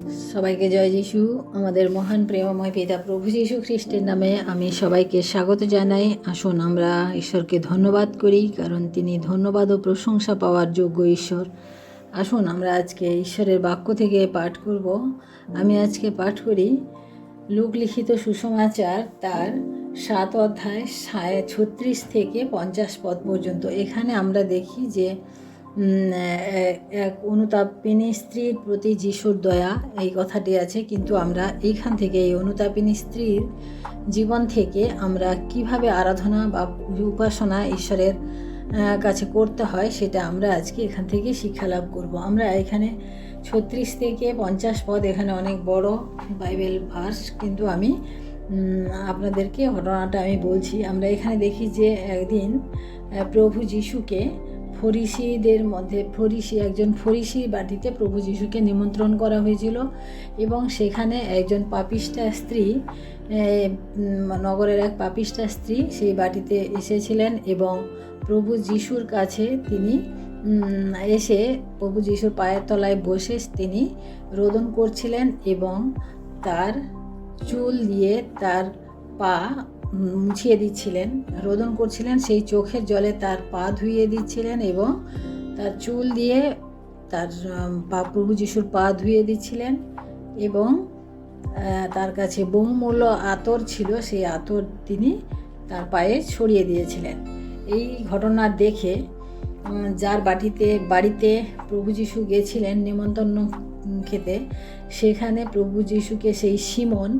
সবাইকে জয় যিশু। আমাদের মহান প্রেমময় পিতা প্রভু যীশু খ্রিস্টের নামে আমি সবাইকে স্বাগত জানাই। আসুন আমরা ঈশ্বরকে ধন্যবাদ করি, কারণ তিনি ধন্যবাদ ও প্রশংসা পাওয়ার যোগ্য ঈশ্বর। আসুন আমরা আজকে ঈশ্বরের বাক্য থেকে পাঠ করব। আমি আজকে পাঠ করি লূক লিখিত সুসমাচার তার 7 অধ্যায় 36 থেকে 50 পদ পর্যন্ত। এখানে আমরা দেখি যে এক অনুতাপিনী স্ত্রীর প্রতি যিশুর দয়া, এই কথাটি আছে। কিন্তু আমরা এইখান থেকে, এই অনুতাপিনী স্ত্রীর জীবন থেকে আমরা কিভাবে আরাধনা বা উপাসনা ঈশ্বরের কাছে করতে হয়, সেটা আমরা আজকে এখান থেকে শিক্ষা লাভ করব। আমরা এখানে 36 থেকে 50 পদ, এখানে অনেক বড় বাইবেল ভার্স, কিন্তু আমি আপনাদেরকে ঘটনাটা আমি বলছি। আমরা এখানে দেখি যে একদিন প্রভু যিশুকে ফরিসিদের মধ্যে একজন ফরিসির বাড়িতে প্রভু যিশুকে নিমন্ত্রণ করা হয়েছিল, এবং সেখানে একজন পাপিষ্ঠা স্ত্রী, নগরের এক পাপিষ্ঠা স্ত্রী সেই বাড়িতে এসেছিলেন, এবং প্রভু যিশুর কাছে তিনি এসে প্রভু যিশুর পায়ের তলায় বসে তিনি রোদন করছিলেন, এবং তার চুল দিয়ে তার পা মুছিয়ে দিচ্ছিলেন, রোদন করছিলেন। সেই চোখের জলে তার পা ধুইয়ে দিচ্ছিলেন, এবং তার চুল দিয়ে তার প্রভু যিশুর পা ধুইয়ে দিচ্ছিলেন, এবং তার কাছে বহুমূল্য আতর ছিল, সেই আতর তিনি তার পায়ে ছড়িয়ে দিয়েছিলেন। এই ঘটনা দেখে যার বাড়িতে প্রভু যিশু গেছিলেন নিমন্ত্রণ খেতে, সেখানে প্রভু যিশুকে সেই সিমন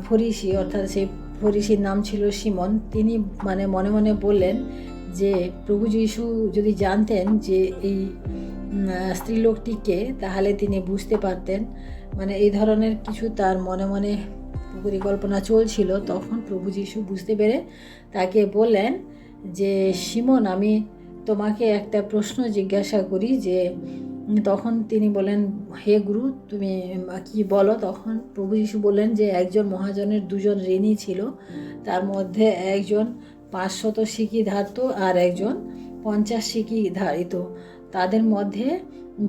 ফরিসি, অর্থাৎ সেই ফরিসির নাম ছিল সিমন, তিনি মনে মনে বললেন যে প্রভু যিশু যদি জানতেন যে এই স্ত্রীলোকটিকে, তাহলে তিনি বুঝতে পারতেন। এই ধরনের কিছু তার মনে পরিকল্পনা চলছিল। তখন প্রভু যিশু বুঝতে পেরে তাকে বললেন যে, সিমন, আমি তোমাকে একটা প্রশ্ন জিজ্ঞাসা করি। যে তখন তিনি বলেন, হে গুরু, তুমি কি বলো? তখন প্রভু যিশু বললেন যে একজন মহাজনের 2জন ঋণী ছিল, তার মধ্যে একজন 500 সিকি ধার্ত আর একজন 50 সিকি ধারিত। তাদের মধ্যে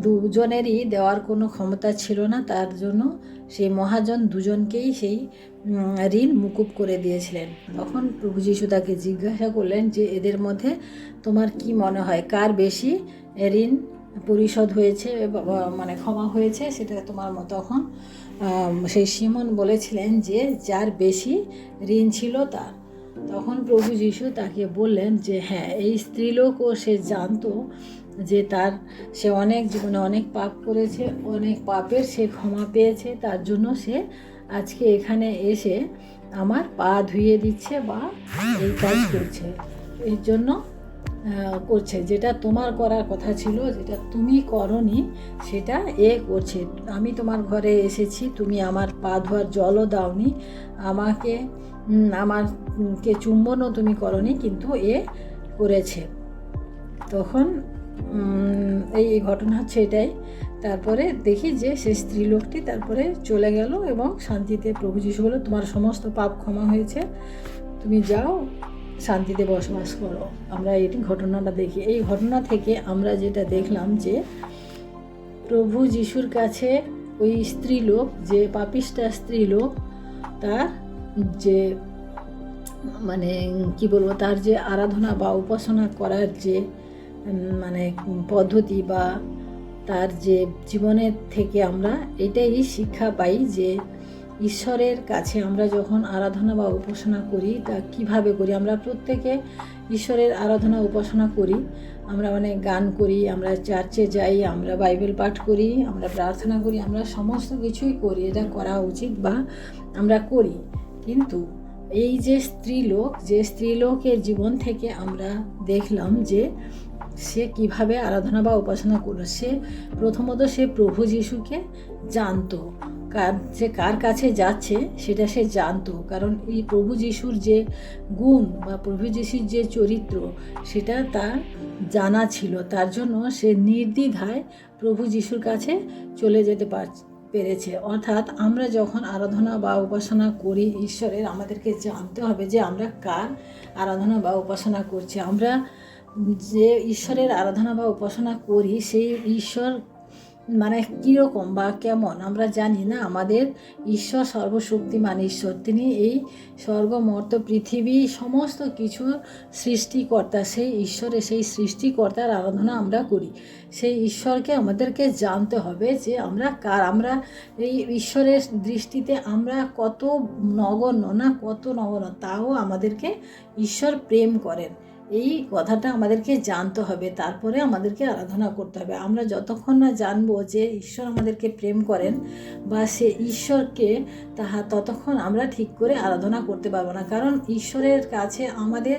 দুজনেরই দেওয়ার কোনো ক্ষমতা ছিল না, তার জন্য সেই মহাজন দুজনকেই সেই ঋণ মুকুব করে দিয়েছিলেন। তখন প্রভু যিশু তাকে জিজ্ঞাসা করলেন যে এদের মধ্যে তোমার কি মনে হয়, কার বেশি ঋণ পরিশোধ হয়েছে, ক্ষমা হয়েছে, সেটা তোমার মতো? তখন সেই সিমন বলেছিলেন যে যার বেশি ঋণ ছিল তার। তখন প্রভু যিশু তাকে বললেন যে হ্যাঁ, এই স্ত্রীলোকও সে জানতো যে সে অনেক জীবনে অনেক পাপ করেছে, অনেক পাপের সে ক্ষমা পেয়েছে, তার জন্য সে আজকে এখানে এসে আমার পা ধুইয়ে দিচ্ছে বা এই কাজ করছে। এর জন্য করছে, যেটা তোমার করার কথা ছিল, যেটা তুমি করনি, সেটা এ করছে। আমি তোমার ঘরে এসেছি, তুমি আমার পা ধোয়ার জলও দাওনি, আমাকে চুম্বনও তুমি করনি, কিন্তু এ করেছে। তখন এই ঘটনা হচ্ছে এটাই। তারপরে দেখি যে সেই স্ত্রীলোকটি তারপরে চলে গেল, এবং শান্তিতে প্রভু যিশু বলল, তোমার সমস্ত পাপ ক্ষমা হয়েছে, তুমি যাও, শান্তিতে বসবাস করো। আমরা এই ঘটনাটা দেখি। এই ঘটনা থেকে আমরা যেটা দেখলাম যে প্রভু যিশুর কাছে ওই স্ত্রীলোক, যে পাপিষ্ঠা স্ত্রীলোক, তার যে কি বলবো, তার যে আরাধনা বা উপাসনা করার যে পদ্ধতি, বা তার যে জীবনের থেকে আমরা এটাই শিক্ষা পাই যে ঈশ্বরের কাছে আমরা যখন আরাধনা বা উপাসনা করি, তা কিভাবে করি। আমরা প্রত্যেকে ঈশ্বরের আরাধনা উপাসনা করি, আমরা গান করি, আমরা চার্চে যাই, আমরা বাইবেল পাঠ করি, আমরা প্রার্থনা করি, আমরা সমস্ত কিছুই করি, এটা করা উচিত বা আমরা করি। কিন্তু এই যে স্ত্রীলোকের জীবন থেকে আমরা দেখলাম যে সে কিভাবে আরাধনা বা উপাসনা করলো। সে প্রথমত সে প্রভু যিশুকে জানতো, কার কাছে যাচ্ছে সেটা সে জানতো, কারণ এই প্রভু যিশুর যে গুণ বা প্রভু যিশুর যে চরিত্র, সেটা তার জানা ছিল। তার জন্য সে নির্দ্বিধায় প্রভু যিশুর কাছে চলে যেতে পেরেছে। অর্থাৎ আমরা যখন আরাধনা বা উপাসনা করি ঈশ্বরের, আমাদেরকে জানতে হবে যে আমরা কার আরাধনা বা উপাসনা করছি। আমরা যে ঈশ্বরের আরাধনা বা উপাসনা করি, সেই ঈশ্বর মানে কীরকম বা কেমন আমরা জানি না। আমাদের ঈশ্বর সর্বশক্তিমান ঈশ্বর, তিনি এই স্বর্গ মর্ত পৃথিবী সমস্ত কিছুর সৃষ্টিকর্তা। সেই ঈশ্বরের, সেই সৃষ্টিকর্তার আরাধনা আমরা করি। সেই ঈশ্বরকে আমাদেরকে জানতে হবে যে আমরা কার, আমরা এই ঈশ্বরের দৃষ্টিতে আমরা কত নগণ্য, না কত নগণ্য, তাও আমাদেরকে ঈশ্বর প্রেম করেন। এই কথাটা আমাদেরকে জানতে হবে, তারপরে আমাদেরকে আরাধনা করতে হবে। আমরা যতক্ষণ না জানবো যে ঈশ্বর আমাদেরকে প্রেম করেন বা সে ঈশ্বরকে, ততক্ষণ আমরা ঠিক করে আরাধনা করতে পারবো না। কারণ ঈশ্বরের কাছে আমাদের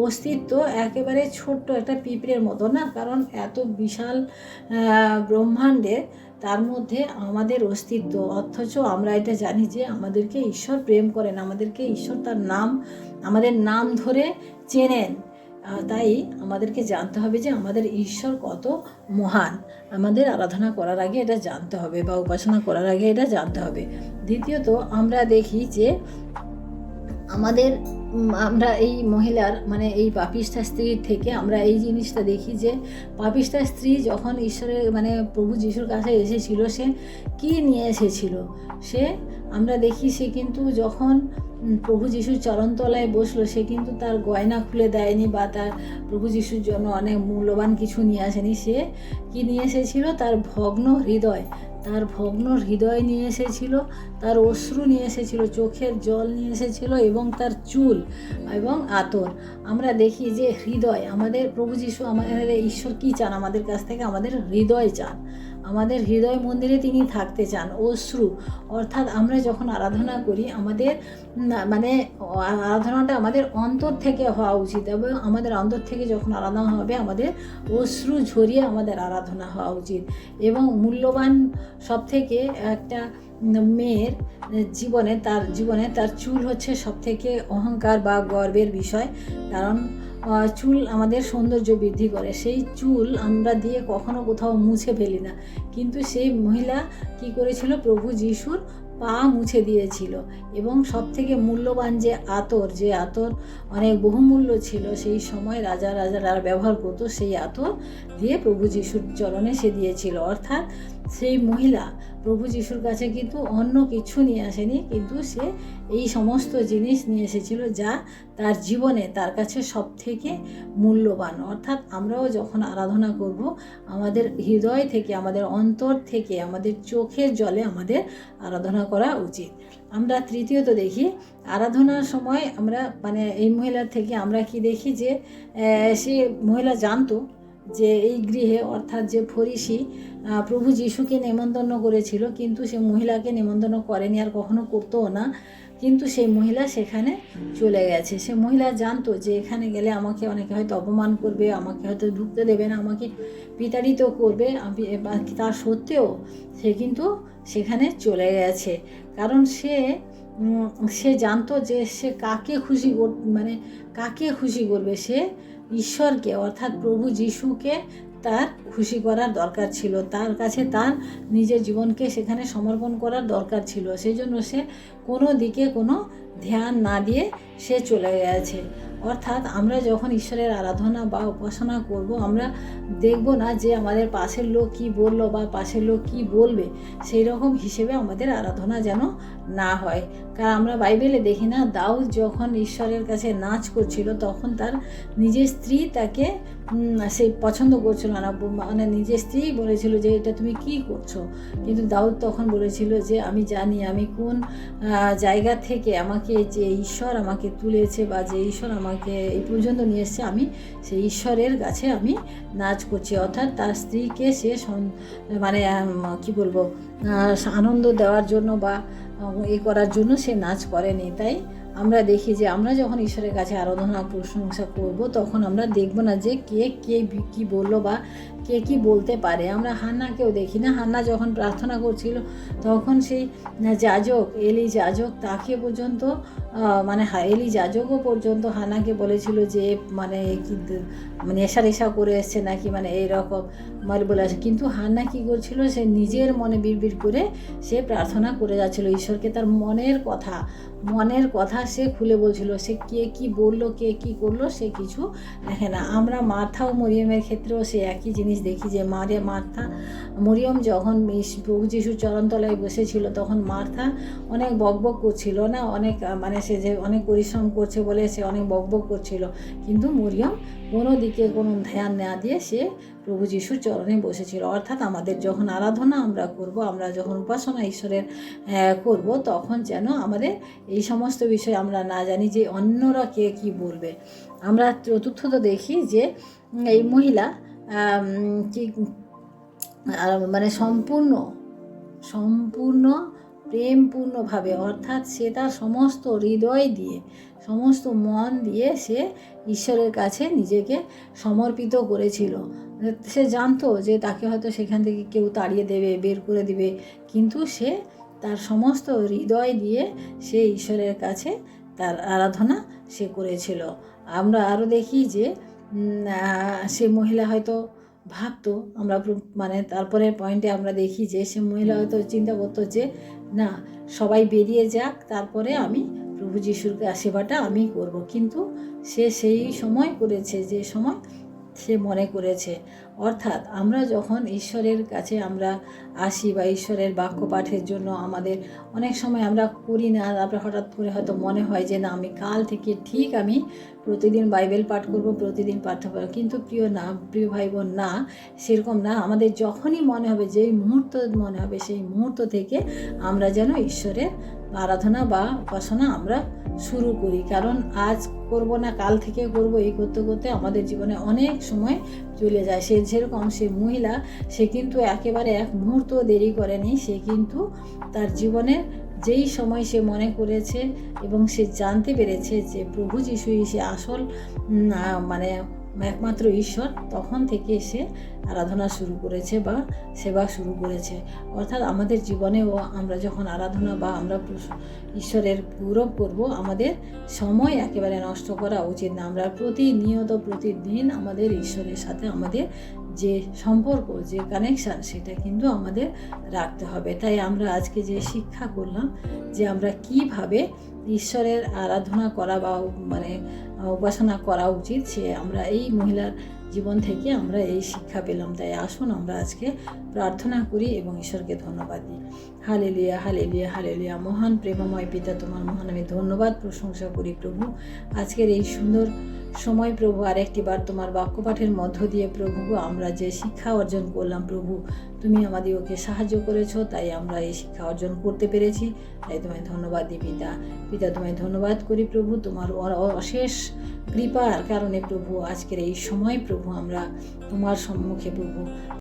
অস্তিত্ব একেবারে ছোট্ট একটা পিঁপড়ের মতো, না? কারণ এত বিশাল ব্রহ্মাণ্ডে তার মধ্যে আমাদের অস্তিত্ব, অথচ আমরা এটা জানি যে আমাদেরকে ঈশ্বর প্রেম করেন, আমাদেরকে ঈশ্বর তার নাম, আমাদের নাম ধরে চেনেন। তাই আমাদেরকে জানতে হবে যে আমাদের ঈশ্বর কত মহান। আমাদের আরাধনা করার আগে এটা জানতে হবে বা উপাসনা করার আগে এটা জানতে হবে। দ্বিতীয়ত আমরা দেখি যে আমরা এই মহিলার, মানে এই পাপিষ্ঠা স্ত্রীর থেকে আমরা এই জিনিসটা দেখি যে পাপিষ্ঠা স্ত্রী যখন ঈশ্বরের, মানে প্রভু যিশুর কাছে এসেছিল, সে কি নিয়ে এসেছিল? আমরা দেখি সে কিন্তু যখন প্রভু যিশুর চরণতলায় বসলো, সে কিন্তু তার গয়না খুলে দেয়নি বা তার প্রভু যিশুর জন্য অনেক মূল্যবান কিছু নিয়ে আসেনি। সে কি নিয়ে এসেছিল? তার ভগ্ন হৃদয় নিয়ে এসেছিল, তার অশ্রু নিয়ে এসেছিল, চোখের জল নিয়ে এসেছিল এবং তার চুল এবং আতর। আমরা দেখি যে হৃদয়, আমাদের প্রভু যিশু, আমাদের ঈশ্বর কি চান আমাদের কাছ থেকে? আমাদের হৃদয় চান, আমাদের হৃদয় মন্দিরে তিনি থাকতে চান। অশ্রু, অর্থাৎ আমরা যখন আরাধনা করি, আমাদের মানে আরাধনাটা আমাদের অন্তর থেকে হওয়া উচিত এবং আমাদের অন্তর থেকে যখন আরাধনা হবে, আমাদের অশ্রু ঝরিয়ে আমাদের আরাধনা হওয়া উচিত। এবং মূল্যবান সব থেকে একটা মেয়ের জীবনে তার চুল হচ্ছে সব থেকে অহংকার বা গর্বের বিষয়। কারণ চুল আমাদের সৌন্দর্য বৃদ্ধি করে। সেই চুল আমরা দিয়ে কখনো কোথাও মুছে ফেলি না, কিন্তু সেই মহিলা কি করেছিল? প্রভু যিশুর পা মুছে দিয়েছিল। এবং সব থেকে মূল্যবান যে আতর অনেক বহুমূল্য ছিল, সেই সময় রাজারা ব্যবহার করতো, সেই আতর দিয়ে প্রভু যিশুর চরণে সে দিয়েছিল। অর্থাৎ সেই মহিলা প্রভু যিশুর কাছে কিন্তু অন্য কিছু নিয়ে আসেনি, কিন্তু সে এই সমস্ত জিনিস নিয়ে এসেছিল যা তার জীবনে তার কাছে সব থেকে মূল্যবান। অর্থাৎ আমরাও যখন আরাধনা করব, আমাদের হৃদয় থেকে, আমাদের অন্তর থেকে, আমাদের চোখের জলে আমাদের আরাধনা করা উচিত। আমরা তৃতীয়ত দেখি আরাধনার সময় আমরা, মানে এই মহিলার থেকে আমরা কি দেখি যে সে মহিলা জানতো যে এই গৃহে, অর্থাৎ যে ফরিসি প্রভু যিশুকে নেমন্তন্ন করেছিল, কিন্তু সে মহিলাকে নেমন্তন্ন করেনি আর কখনো করতেও না, কিন্তু সেই মহিলা সেখানে চলে গেছে। সে মহিলা জানতো যে এখানে গেলে আমাকে অনেকে হয়তো অপমান করবে, আমাকে হয়তো ঢুকতে দেবে না, আমাকে বিতাড়িত করবে। তা সত্ত্বেও সে কিন্তু সেখানে চলে গেছে, কারণ সে জানতো যে সে কাকে খুশি করবে। সে ঈশ্বরকে, অর্থাৎ প্রভু যিশুকে তার খুশি করার দরকার ছিল, তার কাছে তার নিজের জীবনকে সেখানে সমর্পণ করার দরকার ছিল। সেই জন্য সে কোনো দিকে কোনো ধ্যান না দিয়ে সে চলে গেছে। অর্থাৎ আমরা যখন ঈশ্বরের আরাধনা বা উপাসনা করব, আমরা দেখব না যে আমাদের পাশের লোক কী বললো বা পাশের লোক কী বলবে, সেই রকম হিসেবে আমাদের আরাধনা যেন না হয়। কারণ আমরা বাইবেলে দেখি না, দাউদ যখন ঈশ্বরের কাছে নাচ করছিল, তখন তার নিজের স্ত্রী তাকে সে পছন্দ করছিল না, মানে নিজের স্ত্রী বলেছিল যে এটা তুমি কি করছো। কিন্তু দাউদ তখন বলেছিল যে আমি জানি আমি কোন জায়গা থেকে আমাকে যে ঈশ্বর আমাকে তুলেছে বা যে ঈশ্বর আমাকে এই পর্যন্ত নিয়ে এসছে, আমি সেই ঈশ্বরের কাছে আমি নাচ করছি। অর্থাৎ তার স্ত্রীকে সে মানে কি বলবো, আনন্দ দেওয়ার জন্য বা করার জন্য সে নাচ করেনি। তাই আমরা দেখি যে আমরা যখন ঈশ্বরের কাছে আরাধনা প্রশংসা করব, তখন আমরা দেখব না যে কে কী বললো বা কে কী বলতে পারে। আমরা হান্নাকেও দেখি না, হান্না যখন প্রার্থনা করছিল, তখন সেই এলি যাজক তাকে পর্যন্ত মানে এলি যাজকও পর্যন্ত হান্নাকে বলেছিল যে মানে কি নেশা করে এসছে নাকি, মানে এইরকম মানে বলে আসে। কিন্তু হান্না কী করছিল, সে নিজের মনে বিড়বিড় করে সে প্রার্থনা করে যাচ্ছিল ঈশ্বরকে, তার মনের কথা সে খুলে বলছিল। সে কে কী বললো, কে কী করলো সে কিছু দেখে না। আমরা মার্থা ও মরিয়মের ক্ষেত্রেও সে একই জিনিস দেখি, যে মরিয়ম যখন প্রভু যিশুর চরণতলায় বসেছিল, তখন মার্থা অনেক বকবক করছিল না, অনেক মানে সে যে অনেক পরিশ্রম করছে বলে সে অনেক বকবক করছিল, কিন্তু মরিয়ম কোনো দিকে কোনো ধ্যান না দিয়ে সে প্রভু যিশুর চরণে বসেছিল। অর্থাৎ আমাদের যখন আরাধনা আমরা করব, আমরা যখন উপাসনা ঈশ্বরের করব, তখন যেন আমাদের এই সমস্ত বিষয় আমরা না জানি যে অন্যরা কে কী বলবে। আমরা চতুর্থত দেখি যে এই মহিলা কি মানে সম্পূর্ণ প্রেমপূর্ণভাবে, অর্থাৎ সে তার সমস্ত হৃদয় দিয়ে, সমস্ত মন দিয়ে সে ঈশ্বরের কাছে নিজেকে সমর্পিত করেছিল। সে জানতো যে তাকে হয়তো সেখান থেকে কেউ তাড়িয়ে দেবে, বের করে দিবে, কিন্তু সে তার সমস্ত হৃদয় দিয়ে সে ঈশ্বরের কাছে তার আরাধনা সে করেছিল। আমরা আরও দেখি যে সে মহিলা হয়তো ভাবতো, আমরা মানে তারপরের পয়েন্টে আমরা দেখি যে সে মহিলা হয়তো চিন্তা করতো যে না, সবাই বেরিয়ে যাক, তারপরে আমি প্রভু যিশুর সেবাটা আমি করব। কিন্তু সে সেই সময় করেছে যে সময় সে মনে করেছে। অর্থাৎ আমরা যখন ঈশ্বরের কাছে আমরা আসি বা ঈশ্বরের বাক্য পাঠের জন্য আমাদের অনেক সময় আমরা করি না, তারপরে হঠাৎ করে হয়তো মনে হয় যে না, আমি কাল থেকে ঠিক আমি প্রতিদিন বাইবেল পাঠ করব, প্রতিদিন পাঠ করব। কিন্তু প্রিয় ভাই বোন, না, সেরকম না। আমাদের যখনই মনে হবে, যেই মুহূর্ত মনে হবে, সেই মুহূর্ত থেকে আমরা যেন ঈশ্বরের আরাধনা বা উপাসনা আমরা শুরু করি। কারণ আজ করব না, কাল থেকে করব, এই করতে করতে আমাদের জীবনে অনেক সময় চলে যায়। যেরকম সে মহিলা, সে কিন্তু একেবারে এক মুহূর্ত দেরি করেনি। সে কিন্তু তার জীবনের যেই সময় সে মনে করেছে এবং সে জানতে পেরেছে যে প্রভু যিশুই সে আসল মানে একমাত্র ঈশ্বর, তখন থেকে সে আরাধনা শুরু করেছে বা সেবা শুরু করেছে। অর্থাৎ আমাদের জীবনেও আমরা যখন আরাধনা বা আমরা ঈশ্বরের গৌরব করব, আমাদের সময় একেবারে নষ্ট করা উচিত না। আমরা প্রতিদিন আমাদের ঈশ্বরের সাথে আমাদের যে সম্পর্ক, যে কানেকশান, সেটা কিন্তু আমাদের রাখতে হবে। তাই আমরা আজকে যে শিক্ষা করলাম যে আমরা কিভাবে ঈশ্বরের আরাধনা করা বা মানে উপাসনা করা উচিত, সে আমরা এই মহিলার জীবন থেকে আমরা এই শিক্ষা পেলাম। তাই আসুন আমরা আজকে প্রার্থনা করি এবং ঈশ্বরকে ধন্যবাদ দিই। Hallelujah, hallelujah, hallelujah. মহান প্রেমময় পিতা, তোমার মহান আমি ধন্যবাদ প্রশংসা করি প্রভু, আজকের এই সুন্দর সময় প্রভু, আরেকটি বার তোমার বাক্যপাঠের মধ্য দিয়ে প্রভু আমরা যে শিক্ষা অর্জন করলাম প্রভু, তুমি আমাদেরকে সাহায্য করেছো, তাই আমরা এই শিক্ষা অর্জন করতে পেরেছি। তাই তোমায় ধন্যবাদ দিই পিতা, তোমায় ধন্যবাদ করি প্রভু, তোমার অশেষ কৃপার কারণে প্রভু আজকের এই সময় প্রভু আমরা তোমার সম্মুখে প্রভু